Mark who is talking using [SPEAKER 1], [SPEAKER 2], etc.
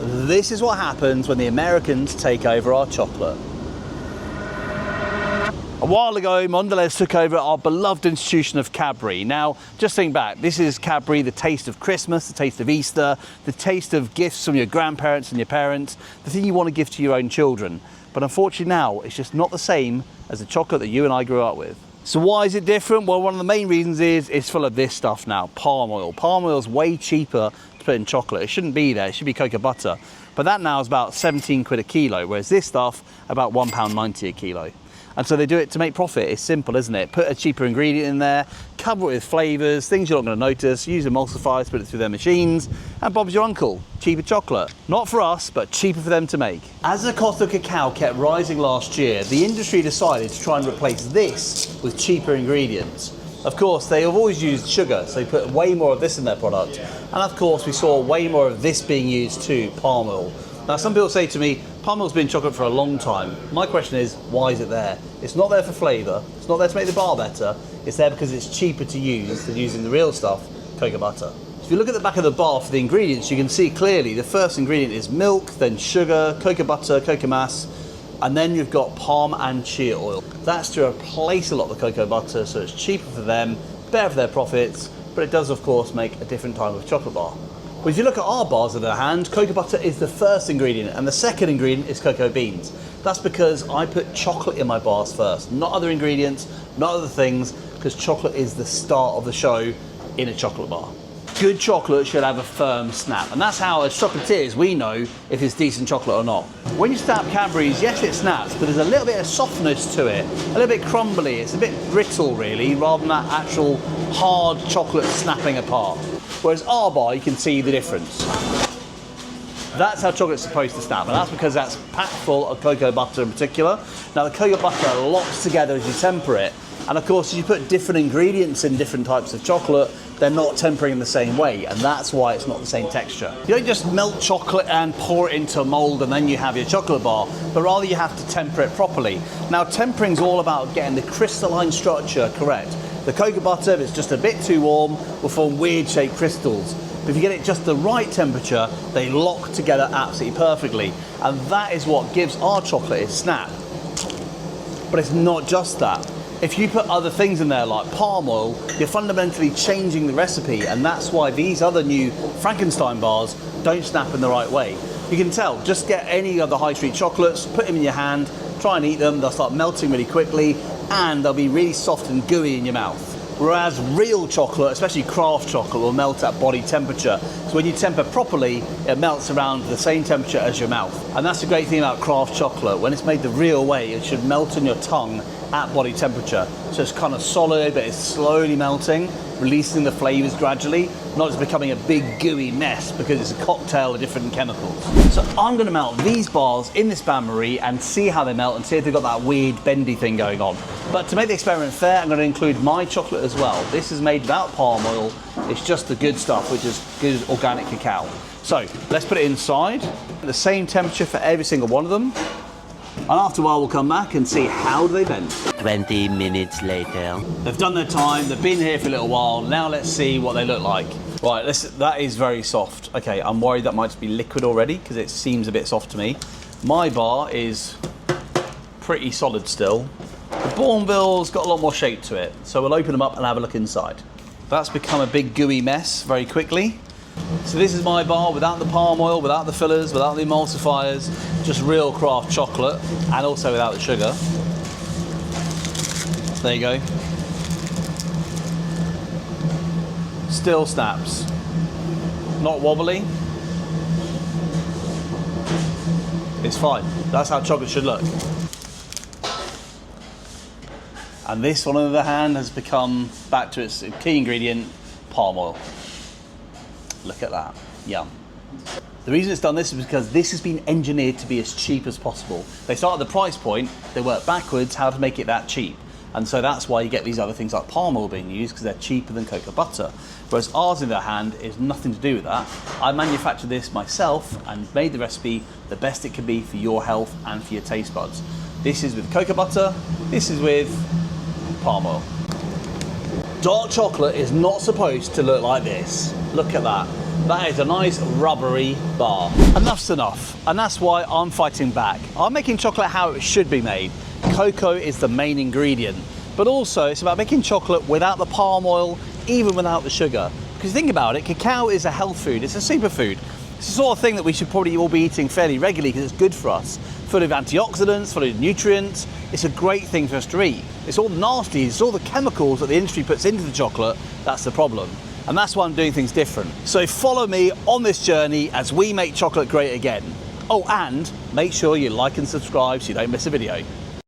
[SPEAKER 1] This is what happens when the Americans take over our chocolate. A while ago, Mondelez took over our beloved institution of Cadbury. Now, just think back, this is Cadbury, the taste of Christmas, the taste of Easter, the taste of gifts from your grandparents and your parents, the thing you want to give to your own children. But unfortunately now, it's just not the same as the chocolate that you and I grew up with. So why is it different? Well, one of the main reasons is it's full of this stuff now, palm oil. Palm oil is way cheaper to put in chocolate. It shouldn't be there, it should be cocoa butter. But that now is about 17 quid a kilo, whereas this stuff, about £1.90 a kilo. And so they do it to make profit. It's simple, isn't it? Put a cheaper ingredient in there, cover it with flavours, things you're not going to notice, use emulsifiers to put it through their machines, and Bob's your uncle. Cheaper chocolate. Not for us, but cheaper for them to make. As the cost of cacao kept rising last year, the industry decided to try and replace this with cheaper ingredients. Of course, they have always used sugar, so they put way more of this in their product. And of course, we saw way more of this being used too, palm oil. Now, some people say to me, palm oil's been in chocolate for a long time. My question is, why is it there? It's not there for flavour, it's not there to make the bar better, it's there because it's cheaper to use than using the real stuff, cocoa butter. If you look at the back of the bar for the ingredients, you can see clearly the first ingredient is milk, then sugar, cocoa butter, cocoa mass, and then you've got palm and chia oil. That's to replace a lot of the cocoa butter, so it's cheaper for them, better for their profits, but it does of course make a different type of chocolate bar. But if you look at our bars on the other hand, cocoa butter is the first ingredient and the second ingredient is cocoa beans. That's because I put chocolate in my bars first, not other ingredients, not other things, because chocolate is the start of the show in a chocolate bar. Good chocolate should have a firm snap, and that's how as chocolatiers we know if it's decent chocolate or not. When you snap Cadbury's, yes it snaps, but there's a little bit of softness to it, a little bit crumbly, it's a bit brittle really, rather than that actual hard chocolate snapping apart. Whereas our bar, you can see the difference. That's how chocolate's supposed to snap, and that's because that's packed full of cocoa butter in particular. Now the cocoa butter locks together as you temper it, and of course, if you put different ingredients in different types of chocolate, they're not tempering in the same way, and that's why it's not the same texture. You don't just melt chocolate and pour it into a mold and then you have your chocolate bar, but rather you have to temper it properly. Now, tempering's all about getting the crystalline structure correct. The cocoa butter, if it's just a bit too warm, will form weird shaped crystals. But if you get it just the right temperature, they lock together absolutely perfectly. And that is what gives our chocolate its snap. But it's not just that. If you put other things in there like palm oil, you're fundamentally changing the recipe, and that's why these other new Frankenstein bars don't snap in the right way. You can tell, just get any of the high street chocolates, put them in your hand, try and eat them, they'll start melting really quickly, and they'll be really soft and gooey in your mouth. Whereas real chocolate, especially craft chocolate, will melt at body temperature. So when you temper properly, it melts around the same temperature as your mouth. And that's the great thing about craft chocolate. When it's made the real way, it should melt in your tongue at body temperature. So it's kind of solid, but it's slowly melting, releasing the flavors gradually, not just becoming a big gooey mess because it's a cocktail of different chemicals. So I'm gonna melt these bars in this bain-marie and see how they melt and see if they've got that weird bendy thing going on. But to make the experiment fair, I'm gonna include my chocolate as well. This is made without palm oil. It's just the good stuff, which is good organic cacao. So let's put it inside at the same temperature for every single one of them. And after a while, we'll come back and see how they bend.
[SPEAKER 2] 20 minutes later.
[SPEAKER 1] They've done their time, they've been here for a little while. Now let's see what they look like. Right, that is very soft. Okay, I'm worried that might be liquid already because it seems a bit soft to me. My bar is pretty solid still. The Bourneville's got a lot more shape to it. So we'll open them up and have a look inside. That's become a big gooey mess very quickly. So this is my bar without the palm oil, without the fillers, without the emulsifiers, just real craft chocolate, and also without the sugar. There you go. Still snaps. Not wobbly. It's fine. That's how chocolate should look. And this one, on the other hand, has become back to its key ingredient, palm oil. Look at that, yum. The reason it's done this is because this has been engineered to be as cheap as possible. They start at the price point, they work backwards how to make it that cheap. And so that's why you get these other things like palm oil being used, because they're cheaper than cocoa butter. Whereas ours, in the other hand, is nothing to do with that. I manufactured this myself and made the recipe the best it can be for your health and for your taste buds. This is with cocoa butter, this is with palm oil. Dark chocolate is not supposed to look like this. Look at that. That is a nice rubbery bar. Enough's enough, and that's why I'm fighting back. I'm making chocolate how it should be made. Cocoa is the main ingredient, but also it's about making chocolate without the palm oil, even without the sugar. Because think about it, cacao is a health food, it's a superfood. It's the sort of thing that we should probably all be eating fairly regularly because it's good for us. Full of antioxidants, full of nutrients. It's a great thing for us to eat. It's all the nasties, it's all the chemicals that the industry puts into the chocolate that's the problem. And that's why I'm doing things different. So follow me on this journey as we make chocolate great again. Oh, and make sure you like and subscribe so you don't miss a video.